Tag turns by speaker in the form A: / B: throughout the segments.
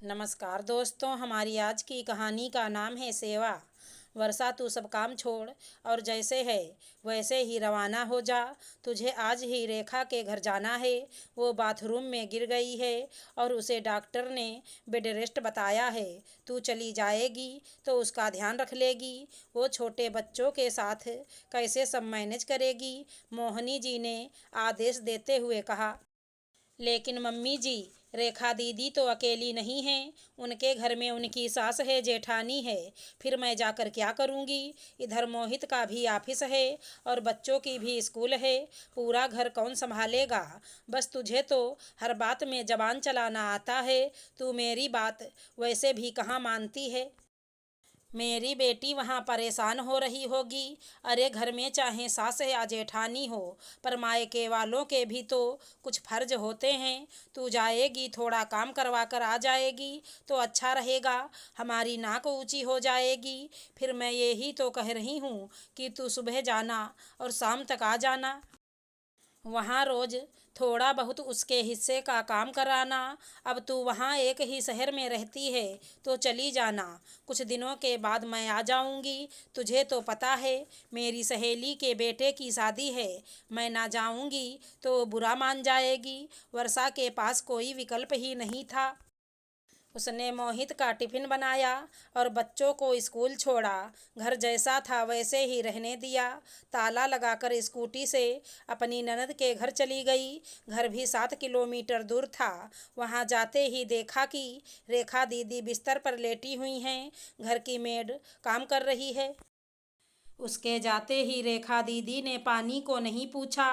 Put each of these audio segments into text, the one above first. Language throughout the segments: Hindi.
A: नमस्कार दोस्तों, हमारी आज की कहानी का नाम है सेवा। वर्षा, तू सब काम छोड़ और जैसे है वैसे ही रवाना हो जा। तुझे आज ही रेखा के घर जाना है। वो बाथरूम में गिर गई है और उसे डॉक्टर ने बेड रेस्ट बताया है। तू चली जाएगी तो उसका ध्यान रख लेगी। वो छोटे बच्चों के साथ कैसे सब मैनेज करेगी? मोहनी जी ने आदेश देते हुए कहा। लेकिन मम्मी जी, रेखा दीदी तो अकेली नहीं है। उनके घर में उनकी सास है, जेठानी है। फिर मैं जाकर क्या करूँगी? इधर मोहित का भी ऑफिस है और बच्चों की भी स्कूल है। पूरा घर कौन संभालेगा? बस तुझे तो हर बात में जबान चलाना आता है। तू मेरी बात वैसे भी कहाँ मानती है? मेरी बेटी वहाँ परेशान हो रही होगी। अरे, घर में चाहे सास या जेठानी हो, पर मायके वालों के भी तो कुछ फर्ज होते हैं। तू जाएगी, थोड़ा काम करवा कर आ जाएगी तो अच्छा रहेगा। हमारी नाक ऊंची हो जाएगी। फिर मैं यही तो कह रही हूँ कि तू सुबह जाना और शाम तक आ जाना। वहाँ रोज थोड़ा बहुत उसके हिस्से का काम कराना। अब तू वहाँ एक ही शहर में रहती है तो चली जाना। कुछ दिनों के बाद मैं आ जाऊँगी। तुझे तो पता है मेरी सहेली के बेटे की शादी है। मैं ना जाऊँगी तो बुरा मान जाएगी। वर्षा के पास कोई विकल्प ही नहीं था। उसने मोहित का टिफिन बनाया और बच्चों को स्कूल छोड़ा। घर जैसा था वैसे ही रहने दिया। ताला लगाकर स्कूटी से अपनी ननद के घर चली गई। घर भी 7 किलोमीटर दूर था। वहां जाते ही देखा कि रेखा दीदी बिस्तर पर लेटी हुई हैं। घर की मेड काम कर रही है। उसके जाते ही रेखा दीदी ने पानी को नहीं पूछा,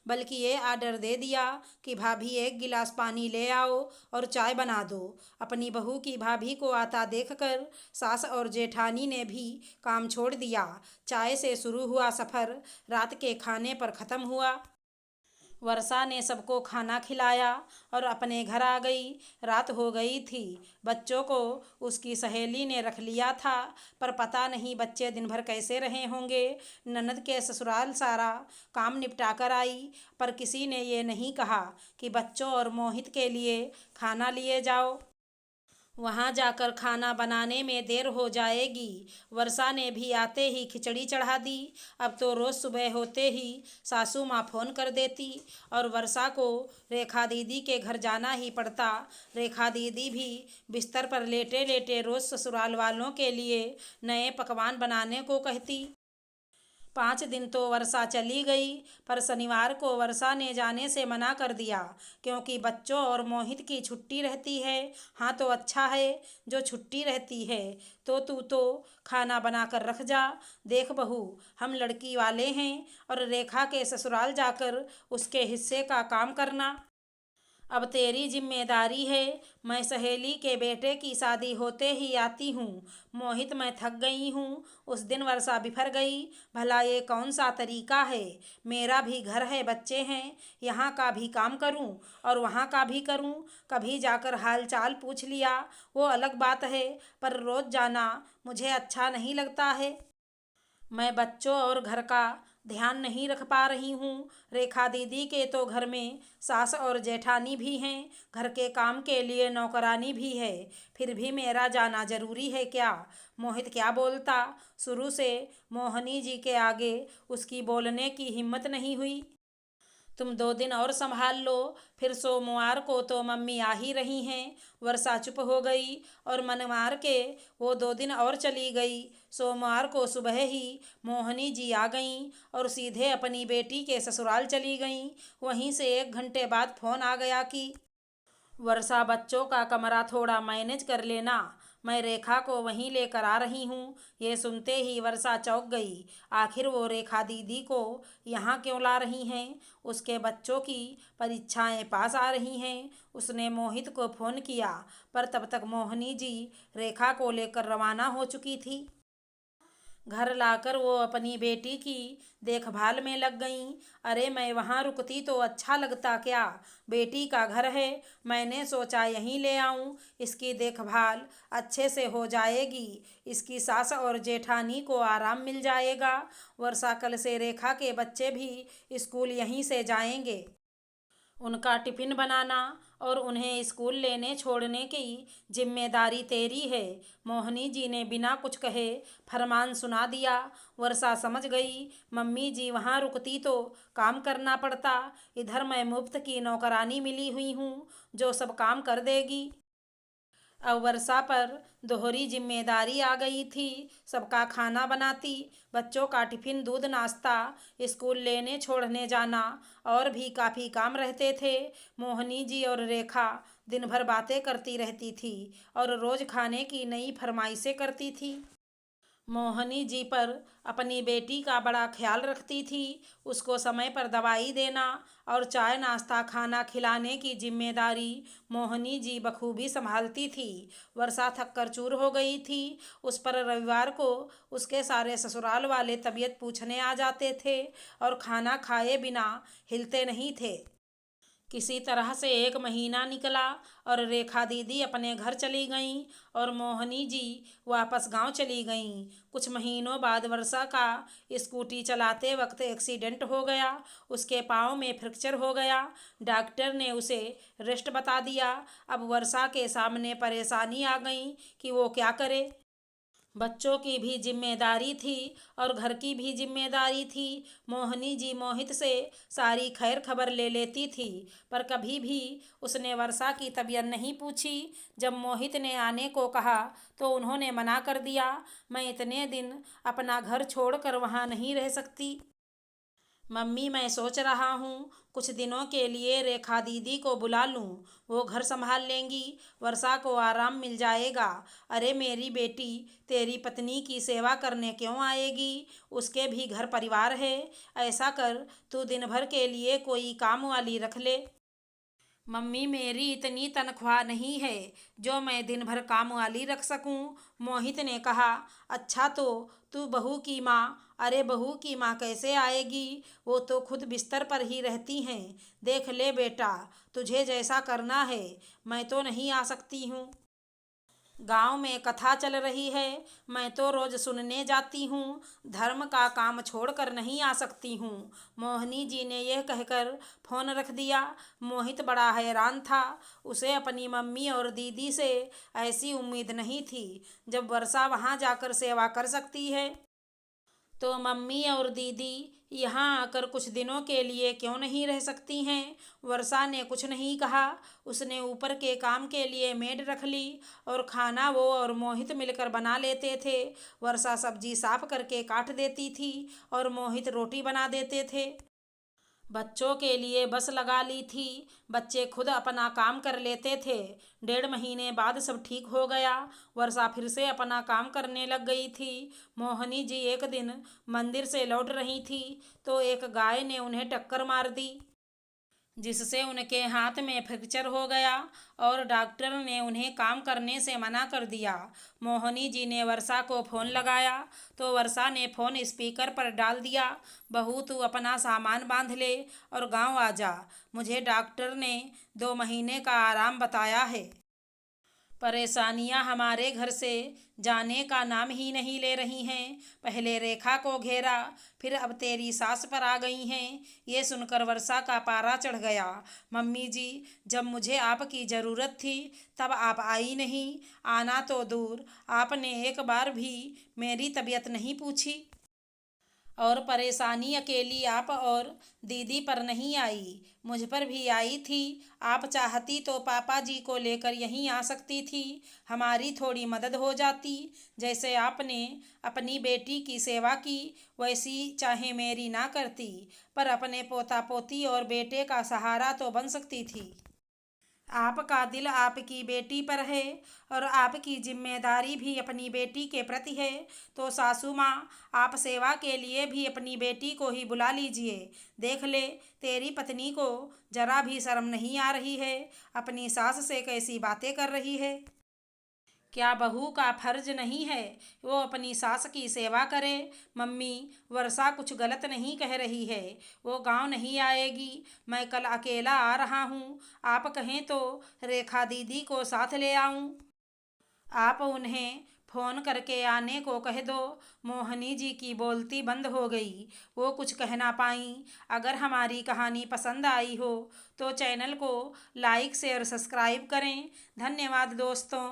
A: बल्कि ये आर्डर दे दिया कि भाभी 1 गिलास पानी ले आओ और चाय बना दो। अपनी बहू की भाभी को आता देखकर सास और जेठानी ने भी काम छोड़ दिया। चाय से शुरू हुआ सफ़र रात के खाने पर ख़त्म हुआ। वर्षा ने सबको खाना खिलाया और अपने घर आ गई। रात हो गई थी। बच्चों को उसकी सहेली ने रख लिया था, पर पता नहीं बच्चे दिन भर कैसे रहे होंगे। ननद के ससुराल सारा काम निपटा कर आई, पर किसी ने ये नहीं कहा कि बच्चों और मोहित के लिए खाना लिए जाओ। वहां जाकर खाना बनाने में देर हो जाएगी। वर्षा ने भी आते ही खिचड़ी चढ़ा दी। अब तो रोज सुबह होते ही सासू माँ फोन कर देती और वर्षा को रेखा दीदी के घर जाना ही पड़ता। रेखा दीदी भी बिस्तर पर लेटे लेटे रोज ससुराल वालों के लिए नए पकवान बनाने को कहती। 5 दिन तो वर्षा चली गई, पर शनिवार को वर्षा ने जाने से मना कर दिया, क्योंकि बच्चों और मोहित की छुट्टी रहती है। हाँ तो अच्छा है, जो छुट्टी रहती है तो तू तो खाना बना कर रख जा। देख बहू, हम लड़की वाले हैं और रेखा के ससुराल जाकर उसके हिस्से का काम करना अब तेरी जिम्मेदारी है। मैं सहेली के बेटे की शादी होते ही आती हूँ। मोहित, मैं थक गई हूँ। उस दिन वर्षा बिफर गई। भला ये कौन सा तरीका है? मेरा भी घर है, बच्चे हैं। यहाँ का भी काम करूँ और वहाँ का भी करूँ। कभी जाकर हाल चाल पूछ लिया, वो अलग बात है, पर रोज जाना मुझे अच्छा नहीं लगता है। मैं बच्चों और घर का ध्यान नहीं रख पा रही हूँ। रेखा दीदी के तो घर में सास और जेठानी भी हैं, घर के काम के लिए नौकरानी भी है। फिर भी मेरा जाना जरूरी है क्या? मोहित क्या बोलता? शुरू से मोहनी जी के आगे उसकी बोलने की हिम्मत नहीं हुई। तुम 2 दिन और संभाल लो, फिर सोमवार को तो मम्मी आ ही रही हैं। वर्षा चुप हो गई और मन मार के वो 2 दिन और चली गई। सोमवार को सुबह ही मोहनी जी आ गईं और सीधे अपनी बेटी के ससुराल चली गईं। वहीं से 1 घंटे बाद फोन आ गया कि वर्षा, बच्चों का कमरा थोड़ा मैनेज कर लेना, मैं रेखा को वहीं लेकर आ रही हूँ। ये सुनते ही वर्षा चौंक गई। आखिर वो रेखा दीदी को यहाँ क्यों ला रही हैं? उसके बच्चों की परीक्षाएं पास आ रही हैं। उसने मोहित को फ़ोन किया, पर तब तक मोहनी जी रेखा को लेकर रवाना हो चुकी थी। घर लाकर वो अपनी बेटी की देखभाल में लग गईं। अरे, मैं वहाँ रुकती तो अच्छा लगता क्या? बेटी का घर है, मैंने सोचा यहीं ले आऊँ। इसकी देखभाल अच्छे से हो जाएगी। इसकी सास और जेठानी को आराम मिल जाएगा। वर्षा, कल से रेखा के बच्चे भी स्कूल यहीं से जाएंगे। उनका टिफ़िन बनाना और उन्हें स्कूल लेने छोड़ने की जिम्मेदारी तेरी है। मोहिनी जी ने बिना कुछ कहे फरमान सुना दिया। वर्षा समझ गई, मम्मी जी वहाँ रुकती तो काम करना पड़ता, इधर मैं मुफ्त की नौकरानी मिली हुई हूँ जो सब काम कर देगी। अब वर्षा पर दोहरी जिम्मेदारी आ गई थी। सबका खाना बनाती, बच्चों का टिफिन, दूध, नाश्ता, स्कूल लेने छोड़ने जाना और भी काफ़ी काम रहते थे। मोहिनी जी और रेखा दिन भर बातें करती रहती थी और रोज़ खाने की नई फरमाइशें करती थी। मोहिनी जी पर अपनी बेटी का बड़ा ख्याल रखती थी। उसको समय पर दवाई देना और चाय नाश्ता खाना खिलाने की जिम्मेदारी मोहिनी जी बखूबी संभालती थी। वर्षा थक कर चूर हो गई थी। उस पर रविवार को उसके सारे ससुराल वाले तबीयत पूछने आ जाते थे और खाना खाए बिना हिलते नहीं थे। किसी तरह से एक महीना निकला और रेखा दीदी अपने घर चली गईं और मोहिनी जी वापस गांव चली गईं। कुछ महीनों बाद वर्षा का स्कूटी चलाते वक्त एक्सीडेंट हो गया। उसके पाँव में फ्रैक्चर हो गया। डॉक्टर ने उसे रेस्ट बता दिया। अब वर्षा के सामने परेशानी आ गई कि वो क्या करे। बच्चों की भी जिम्मेदारी थी और घर की भी जिम्मेदारी थी। मोहिनी जी मोहित से सारी खैर खबर ले लेती थी, पर कभी भी उसने वर्षा की तबीयत नहीं पूछी। जब मोहित ने आने को कहा तो उन्होंने मना कर दिया। मैं इतने दिन अपना घर छोड़कर वहाँ नहीं रह सकती। मम्मी, मैं सोच रहा हूँ कुछ दिनों के लिए रेखा दीदी को बुला लूँ, वो घर संभाल लेंगी, वर्षा को आराम मिल जाएगा। अरे मेरी बेटी, तेरी पत्नी की सेवा करने क्यों आएगी? उसके भी घर परिवार है। ऐसा कर, तू दिन भर के लिए कोई काम वाली रख ले। मम्मी, मेरी इतनी तनख्वाह नहीं है जो मैं दिन भर काम वाली रख सकूं। मोहित ने कहा। अच्छा तो तू बहू की माँ। अरे बहू की माँ कैसे आएगी? वो तो खुद बिस्तर पर ही रहती हैं। देख ले बेटा, तुझे जैसा करना है, मैं तो नहीं आ सकती हूँ। गांव में कथा चल रही है, मैं तो रोज सुनने जाती हूँ। धर्म का काम छोड़कर नहीं आ सकती हूँ। मोहिनी जी ने यह कहकर फोन रख दिया। मोहित बड़ा हैरान था। उसे अपनी मम्मी और दीदी से ऐसी उम्मीद नहीं थी। जब वर्षा वहाँ जाकर सेवा कर सकती है तो मम्मी और दीदी यहाँ आकर कुछ दिनों के लिए क्यों नहीं रह सकती हैं? वर्षा ने कुछ नहीं कहा। उसने ऊपर के काम के लिए मेड रख ली और खाना वो और मोहित मिलकर बना लेते थे। वर्षा सब्जी साफ करके काट देती थी और मोहित रोटी बना देते थे। बच्चों के लिए बस लगा ली थी। बच्चे खुद अपना काम कर लेते थे। 1.5 महीने बाद सब ठीक हो गया। वर्षा फिर से अपना काम करने लग गई थी। मोहिनी जी एक दिन मंदिर से लौट रही थी तो एक गाय ने उन्हें टक्कर मार दी, जिससे उनके हाथ में फ्रैक्चर हो गया और डॉक्टर ने उन्हें काम करने से मना कर दिया। मोहिनी जी ने वर्षा को फ़ोन लगाया तो वर्षा ने फ़ोन स्पीकर पर डाल दिया। बहू, तू अपना सामान बांध ले और गांव आ जा। मुझे डॉक्टर ने 2 महीने का आराम बताया है। परेशानियां हमारे घर से जाने का नाम ही नहीं ले रही हैं। पहले रेखा को घेरा, फिर अब तेरी सास पर आ गई हैं। ये सुनकर वर्षा का पारा चढ़ गया। मम्मी जी, जब मुझे आपकी ज़रूरत थी तब आप आई नहीं। आना तो दूर, आपने एक बार भी मेरी तबीयत नहीं पूछी। और परेशानी अकेली आप और दीदी पर नहीं आई, मुझ पर भी आई थी। आप चाहती तो पापा जी को लेकर यहीं आ सकती थी, हमारी थोड़ी मदद हो जाती। जैसे आपने अपनी बेटी की सेवा की वैसी चाहे मेरी ना करती, पर अपने पोता पोती और बेटे का सहारा तो बन सकती थी। आपका दिल आपकी बेटी पर है और आपकी जिम्मेदारी भी अपनी बेटी के प्रति है। तो सासू माँ, आप सेवा के लिए भी अपनी बेटी को ही बुला लीजिए। देख ले, तेरी पत्नी को जरा भी शर्म नहीं आ रही है, अपनी सास से कैसी बातें कर रही है। क्या बहू का फर्ज नहीं है वो अपनी सास की सेवा करे? मम्मी, वर्षा कुछ गलत नहीं कह रही है। वो गांव नहीं आएगी। मैं कल अकेला आ रहा हूँ। आप कहें तो रेखा दीदी को साथ ले आऊँ। आप उन्हें फ़ोन करके आने को कह दो। मोहिनी जी की बोलती बंद हो गई, वो कुछ कह ना पाईं। अगर हमारी कहानी पसंद आई हो तो चैनल को लाइक शेयर सब्सक्राइब करें। धन्यवाद दोस्तों।